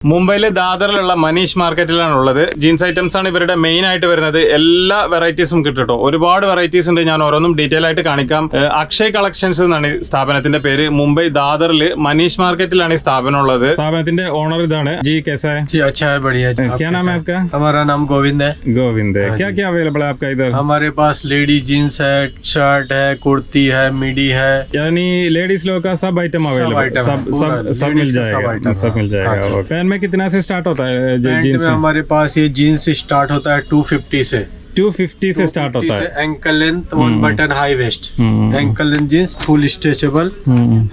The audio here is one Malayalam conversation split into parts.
മുംബൈയിലെ ദാദറിലുള്ള മനീഷ് മാർക്കറ്റിലാണുള്ളത്. ജീൻസ് ഐറ്റംസ് ആണ് ഇവരുടെ മെയിൻ ആയിട്ട് വരുന്നത്. എല്ലാ വെറൈറ്റീസും കിട്ടും. ഒരുപാട് വെറൈറ്റീസ് ഉണ്ട്. ഞാൻ ഓരോന്നും ഡീറ്റെയിൽ ആയിട്ട് കാണിക്കാം. അക്ഷയ് കളക്ഷൻസ് എന്നാണ് സ്ഥാപനത്തിന്റെ പേര്. മുംബൈ ദാദറിൽ മനീഷ് മാർക്കറ്റിലാണ് ഈ സ്ഥാപനം उള്ളത്. സ്ഥാപനത്തിന്റെ ഓണർ ഇതാണ്. जी कैसा है? जी अच्छा है, बढ़िया जी। क्या नाम है आपका? हमारा नाम गोविंद है। गोविंद है। क्या क्या अवेलेबल है आपका इधर? हमारे पास लेडीज जीन्स है, शर्ट है, कुर्ती है, मिडी है, यानी लेडीज लोग का सब आइटम अवेलेबल, सब मिल जाएगा, सब मिल जाएगा। पैन में कितना से स्टार्ट होता है जीन्स में? हमारे पास ये जीन्स स्टार्ट होता है 250 से। 250 से स्टार्ट होता है। Ankle length, one button, high waist, ankle length jeans, full stretchable.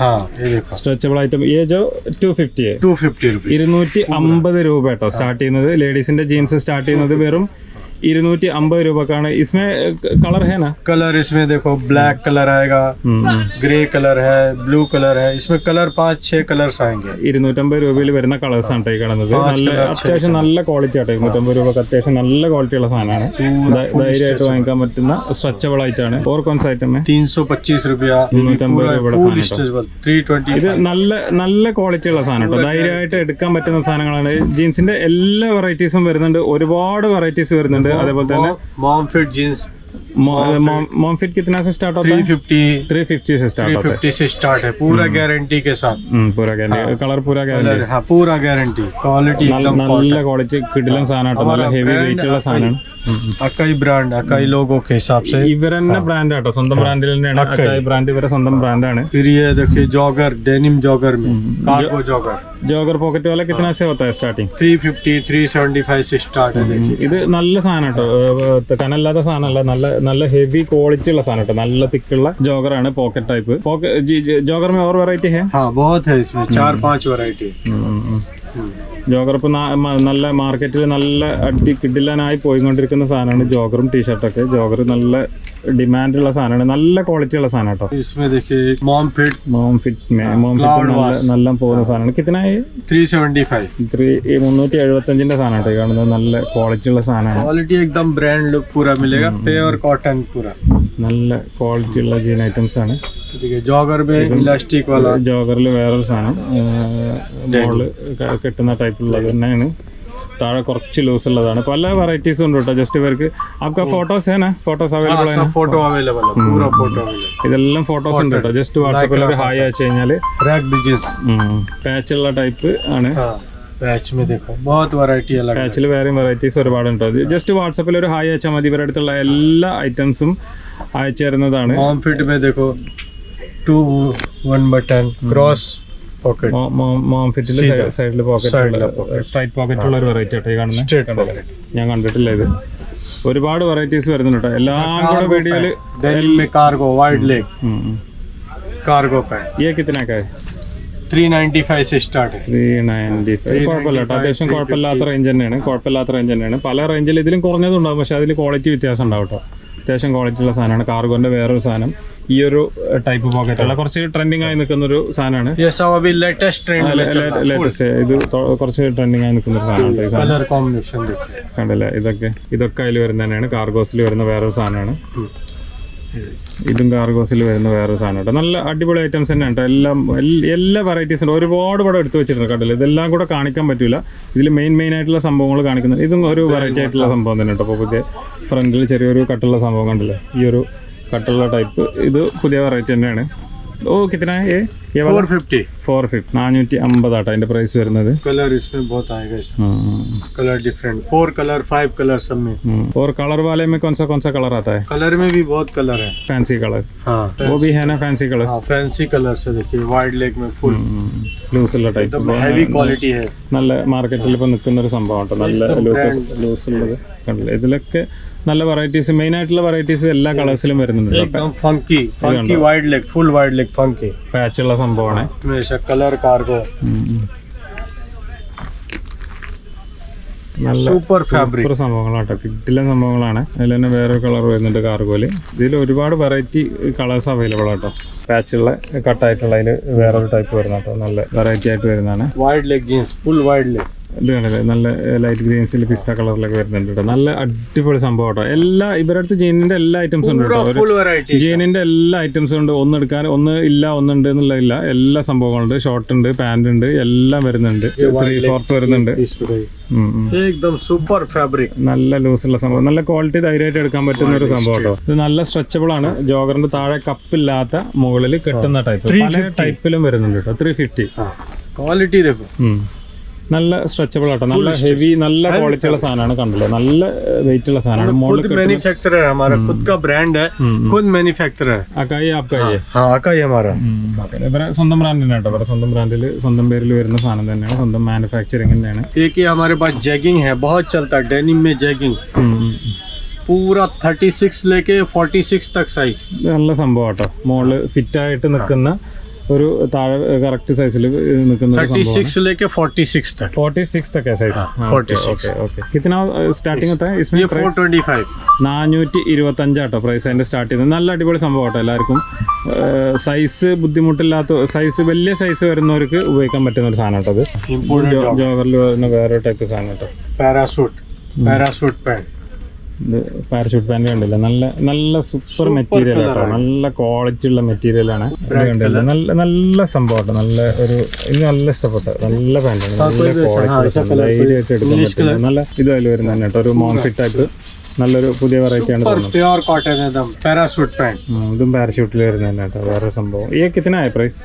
हाँ ये देखो स्ट्रेचेबल आइटम. ये जो 250 है, 250 रुपीज, 250 രൂപ കേട്ടോ സ്റ്റാർട്ട് ചെയ്യുന്നത്. ലേഡീസിന്റെ ജീൻസ് സ്റ്റാർട്ട് ചെയ്യുന്നത് വെറും 250 രൂപക്കാണ്. इसमें कलर है ना? कलर इसमें देखो ब्लैक कलर आएगा, ग्रे कलर है, ब्लू कलर है। इसमें कलर 5-6 कलर्स आएंगे. 250 രൂപയിൽ വരുന്ന കളേഴ്സ് ആണ് ഈ കാണുന്നത്. നല്ല അത്യാവശ്യം നല്ല ക്വാളിറ്റി ആട്ടോ. 250 രൂപക്ക് അത്യാവശ്യം നല്ല ക്വാളിറ്റി ഉള്ള സാധനമാണ്. ധൈര്യമായിട്ട് വാങ്ങിക്കാൻ പറ്റുന്ന സ്ട്രെച്ചബിൾ ആയിട്ടാണ്. ഓർ കോൺസ് ഐറ്റം 325 रुपया, 320. ഇത് നല്ല ക്വാളിറ്റി ഉള്ള സാധനം കേട്ടോ. ധൈര്യമായിട്ട് എടുക്കാൻ പറ്റുന്ന സാധനങ്ങളാണ്. ജീൻസിന്റെ എല്ലാ വെറൈറ്റീസും വരുന്നുണ്ട്. ഒരുപാട് വെറൈറ്റീസ് വരുന്നുണ്ട്. അതേപോലെ തന്നെ mom fit jeans, mom fit कितना से स्टार्ट होता है? 350 से स्टार्ट होता है. 350 से स्टार्ट है, पूरा गारंटी के साथ. पूरा गारंटी, कलर पूरा गारंटी. हाँ पूरा गारंटी, क्वालिटी एकदम നല്ല ക്വാളിറ്റി കിടിലൻ സാധനം. നല്ല ഹെവി വെയിറ്റ് ഉള്ള സാധനമാണ്. अकाई ब्रांड, अकाई लोगों के हिसाब से ഇവരെന്നെ ബ്രാൻഡ് ആട്ടോ. സ്വന്തം ബ്രാൻഡിൽ തന്നെയാണ് അക്കായി ബ്രാൻഡ്. ഇവരെ സ്വന്തം ബ്രാൻഡാണ്. फिर ये देखिए जॉगर, डेनिम जॉगर में कार्गो जॉगर, ജോഗർ പോക്കറ്റ് वाला कितना से होता है स्टार्टिंग? 350, 375 से स्टार्ट है. देखिए ഇത് നല്ല സാധനം കേട്ടോ. കനല്ലാത്ത സാധനമല്ല, നല്ല ഹെവി ക്വാളിറ്റി ഉള്ള സാധനം കേട്ടോ. നല്ല തിക്കുള്ള ജോഗറാണ്. പോക്കറ്റ് ടൈപ്പ് ജോഗർ में और वैरायटी है? हाँ बहुत है इसमें, 4-5 वैरायटी. ജോഗർ ഇപ്പൊ നല്ല മാർക്കറ്റിൽ നല്ല കിടിലനായി പോയിക്കൊണ്ടിരിക്കുന്ന സാധനമാണ് ജോഗറും ടീഷർട്ടൊക്കെ. ജോഗർ നല്ല ഡിമാൻഡുള്ള സാധനമാണ്. നല്ല ക്വാളിറ്റി ഉള്ള സാധനം കേട്ടോ. इसमें देखिए मॉम फिट നല്ല പോകുന്ന സാധനമാണ്. കിത്തനായി 375. 375 സാധനം കേട്ടോ കാണുന്നത്. നല്ല ക്വാളിറ്റി ഉള്ള സാധനമാണ്. क्वालिटी एकदम ब्रांड लुक पूरा मिलेगा, प्योर कॉटन पूरा. നല്ല ക്വാളിറ്റി ഉള്ള ജീൻ ഐറ്റംസ് ആണ്. देखिए जॉगर में इलास्टिक वाला, ജോഗറിൽ വേറൊരു സാധനം മോള് കെട്ടുന്ന ടൈപ്പിലുള്ളത് തന്നെയാണ്. താഴെ കുറച്ച് ലൂസ് ഉള്ളതാണ്. പല വെറൈറ്റീസും ഉണ്ട് കേട്ടോ. ജസ്റ്റ് ഇവർക്ക് आपका ഫോട്ടോസ് है ना? ഫോട്ടോസ് അവൈലബിൾ ആണ്. फोटो अवेलेबल है, पूरा फोटो अवेलेबल. ഇതെല്ലാം ഫോട്ടോസ് ഉണ്ട് കേട്ടോ. ജസ്റ്റ് വാട്സാപ്പിൽ ഒരു ഹായ് അയച്ചു കഴിഞ്ഞാൽ रैक बीजेस പാച്ച് ഉള്ള ടൈപ്പ് ആണ്. पैच में देखो बहुत वैरायटी अलग है. പാച്ചിൽ വേറെയും വെറൈറ്റീസ് ഒരുപാടുണ്ട്. ജസ്റ്റ് വാട്സാപ്പിൽ ഒരു ഹായ് അയച്ചാൽ മതി. ഇവരുടെ അടുത്തുള്ള എല്ലാ ഐറ്റംസും അയച്ചു തരുന്നതാണ്. मॉम फिट में देखो 2 1 बटन क्रॉस पॉकेट, മോം ഫിറ്റിൽ സൈഡിൽ പോക്കറ്റ്, സ്ട്രൈറ്റ് പോക്കറ്റ് ഉള്ള ഒരു വെറൈറ്റി ആട്ടോ ഈ കാണുന്നത്. ഞാൻ കണ്ടിട്ടില്ല ഇത്. ഒരുപാട് വെറൈറ്റീസ് വരുന്നുണ്ട് കേട്ടോ. എല്ലാം കൂടെ വീഡിയോയില്. डेनिम में cargo wide leg cargo pant, ये कितना का है? 395 से स्टार्ट है. 395. കുഴപ്പമില്ല കേട്ടോ. അത്യാവശ്യം കുഴപ്പമില്ലാത്ത റേഞ്ച് തന്നെയാണ്. പല റേഞ്ചിൽ ഇതിലും കുറഞ്ഞതുണ്ടാവും, പക്ഷെ അതിൽ ക്വാളിറ്റി വ്യത്യാസം ഉണ്ടാവും കേട്ടോ. അത്യാവശ്യം ക്വാളിറ്റി ഉള്ള സാധനമാണ്. കാർഗോന്റെ വേറൊരു സാധനം. ഈ ഒരു ടൈപ്പ് പോക്കറ്റ് ഉള്ള കുറച്ച് ട്രെൻഡിങ് ആയി നിൽക്കുന്ന ഒരു സാധനമാണ്. ലേറ്റസ്റ്റ് ഇത് കുറച്ച് ട്രെൻഡിങ് ആയി നിൽക്കുന്ന ഒരു സാധനമാണ്. കണ്ടല്ലേ, ഇതൊക്കെ അതിൽ വരുന്ന തന്നെയാണ്. കാർഗോസിൽ വരുന്ന വേറൊരു സാധനമാണ്. ഇതും കാർഗോസിൽ വരുന്ന വേറൊരു സാധനം കേട്ടോ. നല്ല അടിപൊളി ഐറ്റംസ് തന്നെ കേട്ടോ. എല്ലാ വെറൈറ്റീസ് ഉണ്ട്. ഒരുപാട് പടം എടുത്തു വെച്ചിട്ടുണ്ട് കണ്ടില്ല. ഇതെല്ലാം കൂടെ കാണിക്കാൻ പറ്റില്ല. ഇതിൽ മെയിൻ ആയിട്ടുള്ള സംഭവങ്ങൾ കാണിക്കുന്നത്. ഇതും ഒരു വെറൈറ്റി ആയിട്ടുള്ള സംഭവം തന്നെ കേട്ടോ. അപ്പോൾ പുതിയ ഫ്രണ്ടിൽ ചെറിയൊരു കട്ടുള്ള സംഭവം കണ്ടില്ലേ. ഈ ഒരു കട്ടുള്ള ടൈപ്പ് ഇത് പുതിയ വെറൈറ്റി തന്നെയാണ്. ഓ കിतना है ये? 450. 450 ആട്ടോ അതിന്റെ പ്രൈസ് വരുന്നത്. कलर इसमें बहुत आएगा. कलर डिफरेंट, 4 कलर 5 कलर सब में. और कलर वाले में कौन सा कलर आता है? कलर में भी बहुत कलर है. Fancy colours. हाँ वो भी है ना फैंसी कलर्स? हाँ फैंसी कलर से देखिए वाइड लेग में फुल ലൂസ് ഉള്ള ടൈപ്പ്. हैवी क्वालिटी है. നല്ല മാർക്കറ്റിൽ ഇപ്പൊ നിൽക്കുന്ന ഒരു സംഭവം കേട്ടോ. നല്ല ലൂസ് ഉള്ളത് കണ്ടില്ലേ. ഇതിലൊക്കെ നല്ല വെറൈറ്റീസ്, മെയിൻ ആയിട്ടുള്ള വെറൈറ്റീസ് എല്ലാ കളേഴ്സിലും വരുന്നുണ്ട്. Funky wide leg, full wide leg funky patch ഉള്ള സംഭവമാണ്. कलर कार्गो, സൂപ്പർ ഫാബ്രിക് സംഭവങ്ങളാട്ടോ. കിട്ടില്ല സംഭവങ്ങളാണ്. അതിൽ തന്നെ വേറൊരു കളർ വരുന്നുണ്ട് കാർഗോയില്. ഇതിൽ ഒരുപാട് വെറൈറ്റി കളേഴ്സ് അവൈലബിൾ ആട്ടോ. പാച്ചുള്ള കട്ടായിട്ടുള്ള അതിൽ വേറൊരു ടൈപ്പ് വരുന്ന കേട്ടോ. നല്ല വെറൈറ്റി ആയിട്ട് വരുന്നതാണ്. Wide leg jeans, full wide leg. ഇത് കണ്ടല്ലേ നല്ല ലൈറ്റ് ഗ്രീൻസിൽ പിസ്ത കളറിലൊക്കെ വരുന്നുണ്ട് കേട്ടോ. നല്ല അടിപൊളി സംഭവം കേട്ടോ. എല്ലാ ഇവരുടെ അടുത്ത് ജീനിന്റെ എല്ലാ ഐറ്റംസും ഉണ്ട് കേട്ടോ. फुल वैरायटी ജീനിന്റെ എല്ലാ ഐറ്റംസും ഉണ്ട്. ഒന്ന് എടുക്കാൻ ഒന്ന് ഇല്ല ഒന്നുണ്ട് എന്നുള്ളതില്ല. എല്ലാ സംഭവങ്ങളുണ്ട്. ഷോർട്ട് ഉണ്ട്, പാന്റ് ഉണ്ട്, എല്ലാം വരുന്നുണ്ട്. 3/4 വരുന്നുണ്ട്. एकदम सुपर फैब्रिक നല്ല ലൂസുള്ള സംഭവം, നല്ല ക്വാളിറ്റി ധൈര്യമായിട്ട് എടുക്കാൻ പറ്റുന്ന ഒരു സംഭവം കേട്ടോ. ഇത് നല്ല സ്ട്രെച്ചബിൾ ആണ്. ജോഗറിന്റെ താഴെ കപ്പില്ലാത്ത മുകളിൽ കെട്ടുന്ന ടൈപ്പ്, പല ടൈപ്പിലും വരുന്നുണ്ട് കേട്ടോ. 350 क्वालिटी देखो നല്ല സ്ട്രെച്ചബിൾ ആട്ടോ. നല്ല ഹെവി നല്ല ക്വാളിറ്റി ഉള്ള സാധനമാണ്. കണ്ടല്ലോ നല്ല വെയിറ്റ് ഉള്ള സാധനമാണ്. खुद मैन्युफैक्चरर है हमारा, खुद का ब्रांड है, खुद मैन्युफैक्चरर है। അക്കായി ആപ്കായി हाँ आकाई हमारा ഇവരെ സ്വന്തം ബ്രാൻഡ് തന്നെ കേട്ടോ. ഇവരെ സ്വന്തം ബ്രാൻഡിൽ സ്വന്തം പേരിൽ വരുന്ന സാധനം തന്നെയാണ്. സ്വന്തം മാനുഫാക്ചറിങ് തന്നെയാണ്. एक ये हमारे पास जैगिंग है, बहुत चलता है डेनिम में जैगिंग, पूरा 36 लेके 46 तक साइज। നല്ല സംഭവം കേട്ടോ. മോള് ഫിറ്റ് ആയിട്ട് നിൽക്കുന്ന ഒരു താഴെ കറക്റ്റ് സൈസിൽ നിൽക്കുന്ന 36 लेके 46 तक 46 तक है साइज। 46 ओके कितना स्टार्टिंग होता है इसमें? ये 425 425 ആട്ടോ പ്രൈസ് അതിന്റെ സ്റ്റാർട്ട് ചെയ്യുന്നത്. നല്ല അടിപൊളി സംഭവം കേട്ടോ. എല്ലാവർക്കും സൈസ് ബുദ്ധിമുട്ടില്ലാത്ത സൈസ് വലിയ സൈസ് വരുന്നവർക്ക് ഉപയോഗിക്കാൻ പറ്റുന്ന ഒരു സാധനം കേട്ടോ. അത് ജോഗറിൽ വരുന്ന വേറെ ടൈപ്പ് സാധനം കേട്ടോ. पैरासूट पैंट ഇത് പാരഷൂട്ട് പാൻറ് കണ്ടില്ല. നല്ല നല്ല സൂപ്പർ മെറ്റീരിയൽ കേട്ടോ. നല്ല ക്വാളിറ്റി ഉള്ള മെറ്റീരിയലാണ്. കണ്ടില്ല നല്ല നല്ല സംഭവം കേട്ടോ. നല്ല ഒരു ഇത് നല്ല ഇഷ്ടപ്പെട്ട നല്ല പാൻറ്റാണ്. നല്ല ക്വാളിറ്റി ധൈര്യമായിട്ട് എടുക്കാൻ പറ്റും. നല്ല ഇത് അതിൽ വരുന്ന തന്നെ കേട്ടോ. ഒരു മോൺഫിറ്റ് ടൈപ്പ് നല്ലൊരു പുതിയ വെറൈറ്റി ആണ് തോന്നുന്നത്. प्योर कॉटन एकदम पैरासूट पैंट ഇതും പാരഷൂട്ടിൽ വരുന്ന തന്നെ കേട്ടോ. വേറെ സംഭവം. ये कितना है प्राइस?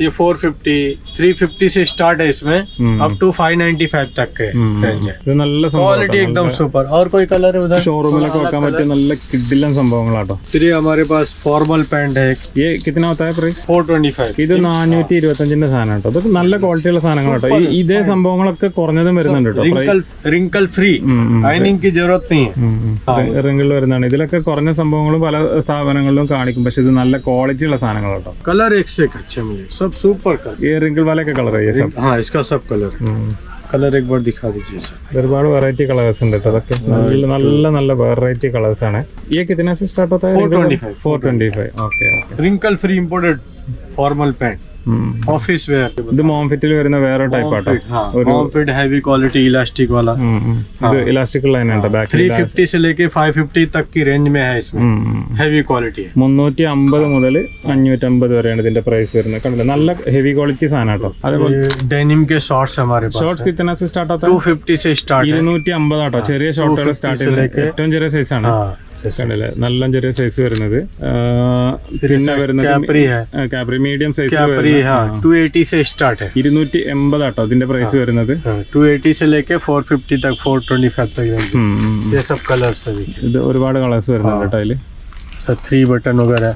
ये 450 350 से स्टार्ट है इसमें, अप टू 595 तक के रेंज है। ഇത് നല്ല क्वालिटी एकदम सुपर। और कोई कलर है उधर? ഷോറൂമിലൊക്കെ വെക്കാൻ പറ്റിയ നല്ല കിഡിലൻ സംഭവങ്ങളാട്ടോ. फिर ये हमारे पास फॉर्मल पैंट है, ये कितना होता है प्राइस? 425। ഇത് 425ന്റെ സാധനം കേട്ടോ. ഇതൊക്കെ നല്ല ക്വാളിറ്റിയുള്ള സാധനങ്ങൾ കേട്ടോ. ഇതേ സംഭവങ്ങളൊക്കെ കുറഞ്ഞതും വരുന്നുണ്ട് കേട്ടോ. रिंकल फ्री, आयनिंग की जरूरत नहीं है। റിങ്കിൾ വരുന്നതാണ്. ഇതിലൊക്കെ കുറഞ്ഞ സംഭവങ്ങളും പല സ്ഥാപനങ്ങളിലും കാണിക്കും. പക്ഷെ ഇത് നല്ല ക്വാളിറ്റി ഉള്ള സാധനങ്ങൾ കേട്ടോ. कलर एक से एक अच्छे मिले, सब सुपर कलर। ഈ റിങ്കിൾ വാലൊക്കെ കളർ ചെയ്യ സബ്. हाँ इसका सब कलर कलर एक बार दिखा दीजिए सर। ഒരുപാട് വെറൈറ്റി കളേഴ്സ് ഉണ്ട് കേട്ടോ. അതൊക്കെ നല്ല നല്ല നല്ല വെറൈറ്റി കളേഴ്സ് ആണ്. ये कितने से स्टार्ट होता है? 425 okay okay. Wrinkle free imported formal pant, office wear. ഇത് മോംഫിറ്റിൽ വരുന്ന വേറെ ടൈപ്പ് ആട്ടോ. मोमफिट हैवी क्वालिटी इलास्टिक वाला, ഇത് ഇലാസ്റ്റിക് ഉള്ള തന്നെ ഉണ്ട്. ബാക്ക് 350 से लेके 550 तक की रेंज में है इसमें, हैवी क्वालिटी है। 350 മുതൽ 550 വരെയാണ് ഇതിന്റെ പ്രൈസ് വരുന്നത്. കണ്ടില്ല നല്ല ഹെവി ക്വാളിറ്റി സാധനം കേട്ടോ. അതേപോലെ डेनिम के शॉर्ट्स हमारे पास ഷോർട്സ് कितना से स्टार्ट होता है? 250 से स्टार्ट है। 250 ആട്ടോ. ചെറിയ ഷോർട്ടുകൾ സ്റ്റാർട്ട് ചെയ്യുന്നത് ഏറ്റവും ചെറിയ സൈസ് ആണ്. കണ്ടില്ലേ നല്ല ചെറിയ സൈസ് വരുന്നത്. പിന്നെ വരുന്നത് കാപ്രി മീഡിയം സൈസ് 280 से स्टार्ट है। 280 ആട്ടോ ഇതിന്റെ പ്രൈസ് വരുന്നത്. 280 से लेके 450 तक 425 तक रेंज। ये सब कलर्स है, देखिए ഇത് ഒരുപാട് കളേഴ്സ് വരുന്നുണ്ട് കേട്ടോ അതില്. सर 3 बटन वगैरह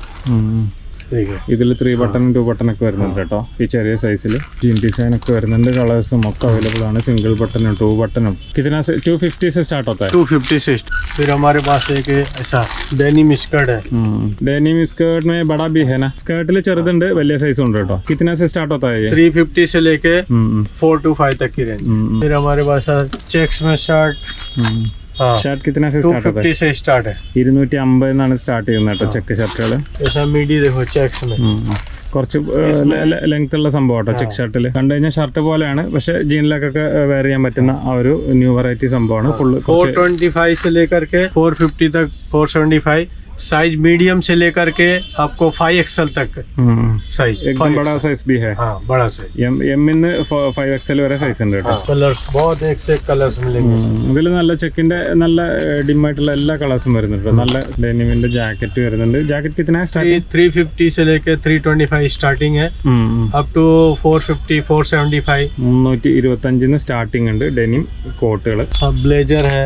देखिए, ഇതിൽ 3 ബട്ടൺ 2 ബട്ടൺ ഒക്കെ വരുന്നുണ്ട് കേട്ടോ. ഈ ചെറിയ സൈസിൽ ജീൻ ഡിസൈൻ ഒക്കെ വരുന്നുണ്ട്. കളേഴ്സും ഒക്കെ അവൈലബിൾ ആണ്. സിംഗിൾ ബട്ടണും 2 ബട്ടണും. कितना से 250 से स्टार्ट होता है? 250 से। फिर हमारे पास एक ऐसा डेनिम स्कर्ट है। डेनिम स्कर्ट में बड़ा भी है ना? സ്കേർട്ടിൽ ചെറുതുണ്ട് വലിയ സൈസും ഉണ്ട് കേട്ടോ. कितना से स्टार्ट होता है ये? 350 से लेके 425 तक की रेंज। फिर हमारे पास चेक्स में शर्ट, ഷർട്ട് कितना से स्टार्ट होता है? 250 से स्टार्ट है। 250 എന്നാണ് സ്റ്റാർട്ട് ചെയ്യുന്നത് കേട്ടോ ചെക്ക് ഷർട്ടുകൾ. ऐसा मीडी देखो चेक्स में, കുറച്ച് ലെങ്ത് ഉള്ള സംഭവം കേട്ടോ. ചെക്ക് ഷർട്ടിൽ കണ്ടു കഴിഞ്ഞാൽ ഷർട്ട് പോലെയാണ്, പക്ഷെ ജീനിലൊക്കെ വെയർ ചെയ്യാൻ പറ്റുന്ന ആ ഒരു ന്യൂ വെറൈറ്റി സംഭവമാണ്. ഫുള്ള് 425 से लेकर के 450 तक 475 साइज, मीडियम से लेकर के आपको 5XL तक साइज। एकदम बड़ा साइज भी है। हाँ बड़ा साइज। എം ഇന്ന് 5XL വരെ സൈസ് ഉണ്ട് കേട്ടോ. कलर्स बहुत एक से एक कलर्स मिलेंगे। ഇതിൽ നല്ല ചെക്കിന്റെ നല്ല ഡിമായിട്ടുള്ള എല്ലാ കളേഴ്സും വരുന്നുണ്ട്. നല്ല ഡെനിമിന്റെ ജാക്കറ്റ് വരുന്നുണ്ട്. ജാക്കറ്റ് कितना है स्टार्टिंग? 350 से लेके 325 स्टार्टिंग है, अप टू 450 475 325 സ്റ്റാർട്ടിംഗ് ഉണ്ട് ഡെനിം കോട്ടുകൾ. सब ब्लेजर है,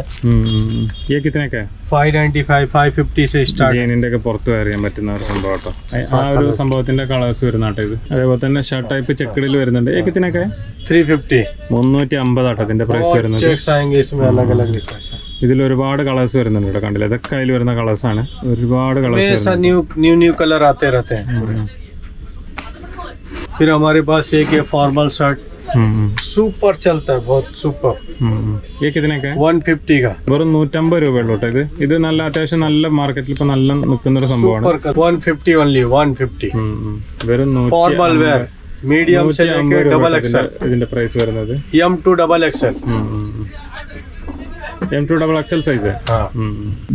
ये कितने का है? 595 550 से स्टार्ट। ജീനിന്റെ ഒക്കെ പുറത്ത് വെയർ ചെയ്യാൻ പറ്റുന്ന ഒരു സംഭവം കേട്ടോ. ആ ഒരു സംഭവത്തിന്റെ കളേഴ്സ് വരുന്ന കേട്ടോ ഇത്. അതേപോലെ തന്നെ ഷർട്ട് ടൈപ്പ് ചെക്കഡിൽ വരുന്നുണ്ട്. ये कितने का है? 350 350 ആട്ടോ ഇതിന്റെ പ്രൈസ് വരുന്നത്. चेक्स आएंगे इसमें अलग अलग दिखा है। ഇതിൽ ഒരുപാട് കളേഴ്സ് വരുന്നുണ്ട് കേട്ടോ. കണ്ടില്ല ഇതൊക്കെ അതിൽ വരുന്ന കളേഴ്സ് ആണ്. ഒരുപാട് കളേഴ്സ് न्यू कलर आते रहते हैं। फिर हमारे पास एक ये फॉर्मल शर्ट सुपर चलता है, बहुत सुपर। ये कितने का है? 150 का। വെറും 150 രൂപയുള്ളൂ കേട്ടോ. ഇത് നല്ല അത്യാവശ്യം നല്ല മാർക്കറ്റിൽ ഇപ്പൊ നല്ല നിൽക്കുന്ന ഒരു സംഭവമാണ്. 150 only 150। വെറും फॉर्मल वेयर मीडियम से लेके डबल एक्सएल ഇതിന്റെ പ്രൈസ് വരുന്നത് M to double XL M2 double XL size. हाँ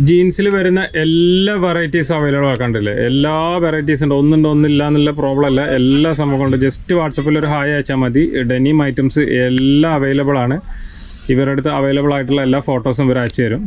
ജീൻസിൽ വരുന്ന എല്ലാ വെറൈറ്റീസും അവൈലബിൾ ആക്കണ്ടല്ലേ? എല്ലാ വെറൈറ്റീസ് ഉണ്ട്, ഒന്നുണ്ട് ഒന്നില്ല എന്നുള്ള പ്രോബ്ലം അല്ല, എല്ലാ സംഭവങ്ങളുണ്ട്. ജസ്റ്റ് വാട്സപ്പിൽ ഒരു ഹായ് അയച്ചാൽ മതി. ഡെനിം ഐറ്റംസ് എല്ലാം അവൈലബിൾ ആണ്. ഇവരുടെ അടുത്ത് അവൈലബിൾ ആയിട്ടുള്ള എല്ലാ ഫോട്ടോസും ഇവർ അയച്ചു തരും.